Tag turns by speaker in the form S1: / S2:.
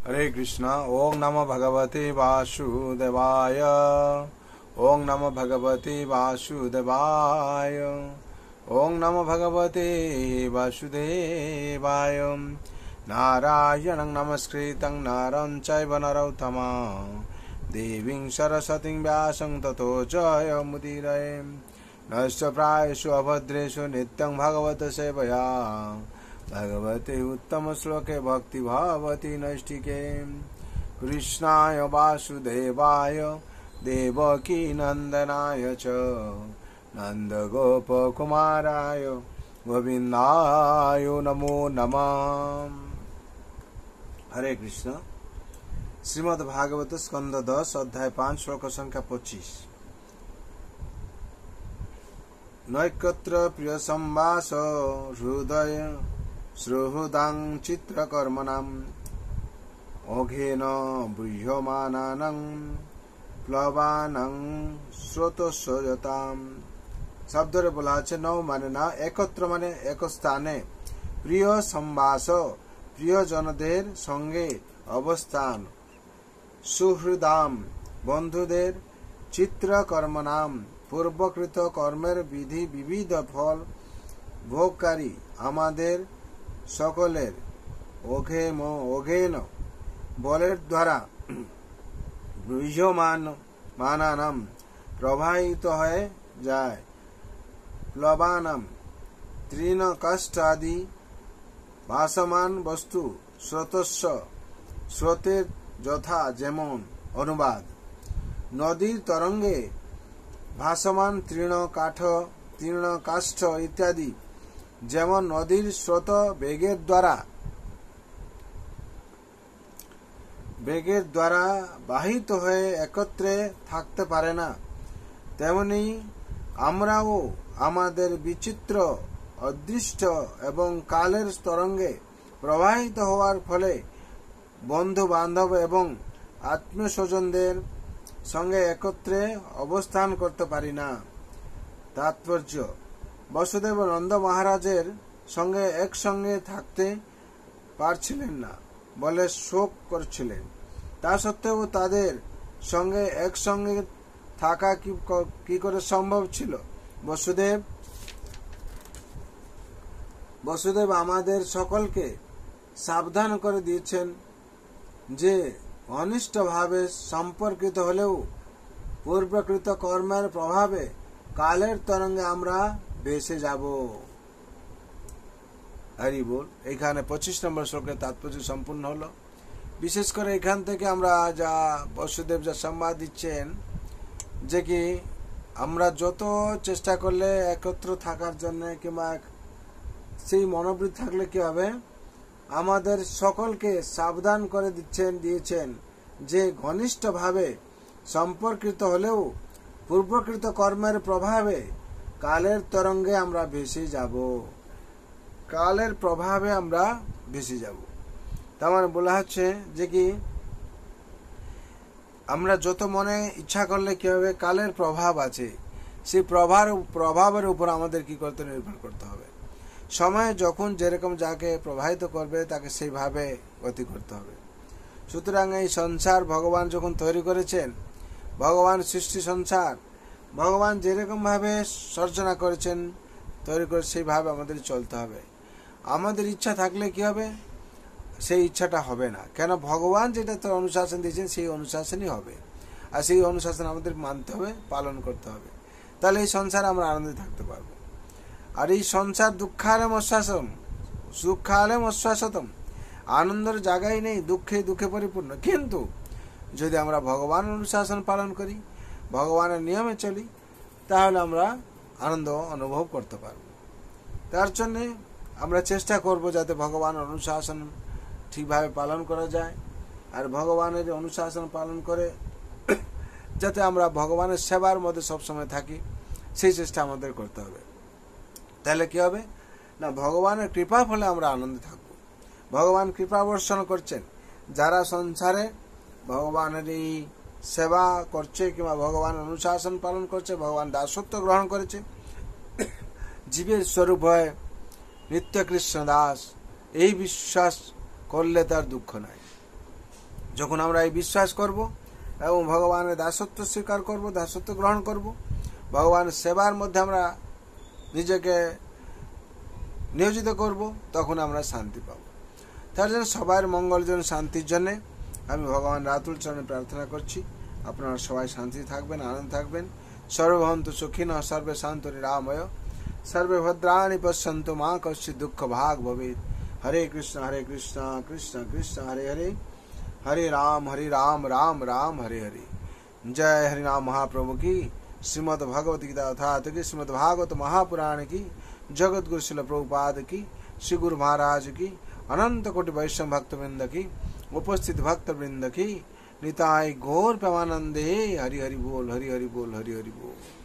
S1: हरे कृष्णा। ओम नमो भगवते वासुदेवाय। ओम नमो भगवते वासुदेवाय। ओम नमो भगवते वासुदेवाय। नारायणं नमस्कृतं नरं चैव नरोत्तमं देवीं सरस्वतीं व्यासं ततो जयमुदीरये। नश्च प्रायेषु अभद्रेषु नित्यं भगवत सेवया भगवते उत्तम श्लोके भक्ति भवति नैष्ठिके। कृष्णाय वासुदेवाय देवकी नंदनाय च नंदगोपकुमाराय गोविंदाय नमो नमः। हरे कृष्ण। श्रीमद् भागवत स्कंद 10 अध्याय 5 श्लोक संख्या 25। नैकत्र प्रिय संवास हृदय सुहृदां चित्रकर्मणाम् ओघेन बृह्यमानानां प्लवानां स्रोतस्यताम्। शब्दरे बोला আছে नौ মানে না, একত্র মানে এক স্থানে, প্রিয় সম্বাস প্রিয়জনদের সঙ্গে অবস্থান, সুহৃদাম বন্ধুদের, চিত্রকর্মনাম পূর্বকৃত কর্মের বিধি বিবিধ ফল ভোগকারী আমাদের সকলের, ওঘেন বলের দ্বারা, মানানাম প্রবাহিত হয়ে যায়, প্লবানাম তৃণ কাষ্ঠ আদি ভাসমান বস্তু, স্রোতস্য স্রোতের যথা যেমন। অনুবাদ: নদীর তরঙ্গে ভাসমান তৃণ কাষ্ঠ ইত্যাদি যেমন নদীর স্রোত বেগের দ্বারা বাহিত হয়ে একত্রে থাকতে পারে না, তেমনি আমরাও আমাদের বিচিত্র অদৃষ্ট এবং কালের তরঙ্গে প্রবাহিত হওয়ার ফলে বন্ধু বান্ধব এবং আত্মীয়স্বজনদের সঙ্গে একত্রে অবস্থান করতে পারি না। তাৎপর্য: বসুদেব নন্দ মহারাজের সঙ্গে একসঙ্গে থাকতে পারছিলেন না বলে শোক করছিলেন। তা সত্ত্বেও তাদের সঙ্গে একসঙ্গে থাকা কি করে সম্ভব ছিল? বসুদেব আমাদের সকলকে সাবধান করে দিয়েছেন যে ঘনিষ্ঠভাবে সম্পর্কিত হলেও পূর্বকৃত কর্মের প্রভাবে কালের তরঙ্গে আমরা ভেসে যাব। হরি বল। এখানে 25 নম্বর শ্লোকের তাৎপর্য সম্পূর্ণ হলো। বিশেষ করে এখান থেকে আমরা যা বসুদেব যা সংবাদ দিচ্ছেন যে কি আমরা যত চেষ্টা করলে একত্র থাকার জন্য কিংবা সেই মনোবৃত্তি থাকলে কি হবে, আমাদের সকলকে সাবধান করে দিয়েছেন যে ঘনিষ্ঠভাবে সম্পর্কিত হলেও পূর্বকৃত কর্মের প্রভাবে কালের তরঙ্গে আমরা ভেসে যাব। কালের প্রভাবে আমরা ভেসে যাব। তার মানে বলা হচ্ছে যে কি আমরা যত মনে ইচ্ছা করলে কি হবে, কালের প্রভাব আছে, সেই প্রভাবের উপর আমাদের কি করতে নির্ভর করতে হবে। সময় যখন যেরকম যাকে প্রবাহিত করবে তাকে সেইভাবে গতি করতে হবে। সুতরাং এই সংসার ভগবান যখন তৈরি করেছেন, ভগবান সৃষ্টি সংসার ভগবান যেরকম ভাবে সর্জনা করেছেন তৈরি করে সেইভাবে আমাদের চলতে হবে। আমাদের ইচ্ছা থাকলে কি হবে, সেই ইচ্ছাটা হবে না। কেন? ভগবান যেটা তো অনুশাসন দিয়েছেন সেই অনুশাসনই হবে, আর সেই অনুশাসন আমাদের মানতে হবে, পালন করতে হবে। তাহলে এই সংসারে আমরা আনন্দে থাকতে পারবো। আর এই সংসার দুঃখালম অশ্বাসতম, আনন্দের জায়গায় নেই, দুঃখে পরিপূর্ণ। কিন্তু যদি আমরা ভগবান অনুশাসন পালন করি, ভগবানের নিয়মে চলি, তাহলে আমরা আনন্দ অনুভব করতে পারব। তার জন্য আমরা চেষ্টা করব যাতে ভগবান অনুশাসন ঠিকভাবে পালন করা যায়, আর ভগবানের অনুশাসন পালন করে যাতে আমরা ভগবানের সেবার মধ্যে সবসময় থাকি, সেই চেষ্টা আমাদের করতে হবে। তাহলে কি হবে না, ভগবানের কৃপা ফলে আমরা আনন্দে থাকব। ভগবান কৃপা বর্ষণ করছেন যারা সংসারে ভগবানের এই সেবা করছে কিংবা ভগবান অনুশাসন পালন করছে, ভগবান দাসত্ব গ্রহণ করেছে, জীবের স্বরূপ হয় নিত্য কৃষ্ণ দাস, এই বিশ্বাস করলে তার দুঃখ নাই। যখন আমরা এই বিশ্বাস করব এবং ভগবানের দাসত্ব স্বীকার করব, দাসত্ব গ্রহণ করব, ভগবানের সেবার মধ্যে আমরা নিজেকে নিয়োজিত করব, তখন আমরা শান্তি পাব। তার জন্য সবার মঙ্গল জন্য, শান্তির জন্য আমি ভগবান রাতুল চরণে প্রার্থনা করছি। আপনারা সবাই শান্তি থাকবেন, আনন্দ থাকবেন। সর্বভন্তু সুখিনঃ, সর্বে শান্তু নিরাময়, সর্বে ভদ্রাণি পশ্যন্তু মা কশ্চিৎ দুঃখ ভাগ ভবেৎ। হরে কৃষ্ণ কৃষ্ণ কৃষ্ণ হরে হরে, हरे राम राम राम हरे हरे। जय हरिनाम महाप्रभु की, श्रीमद् भगवत गीता अर्थात की, श्रीमद् भागवत महापुराण की, जगत गुरु श्रील प्रभुपाद की, श्री गुरु महाराज की, अनंत कोटि वैष्णव भक्त वृंद की, उपस्थित भक्त वृंद की, निताय गौर प्रेमानंदे। हरि हरि बोल, हरि हरि बोल, हरि हरि बोल।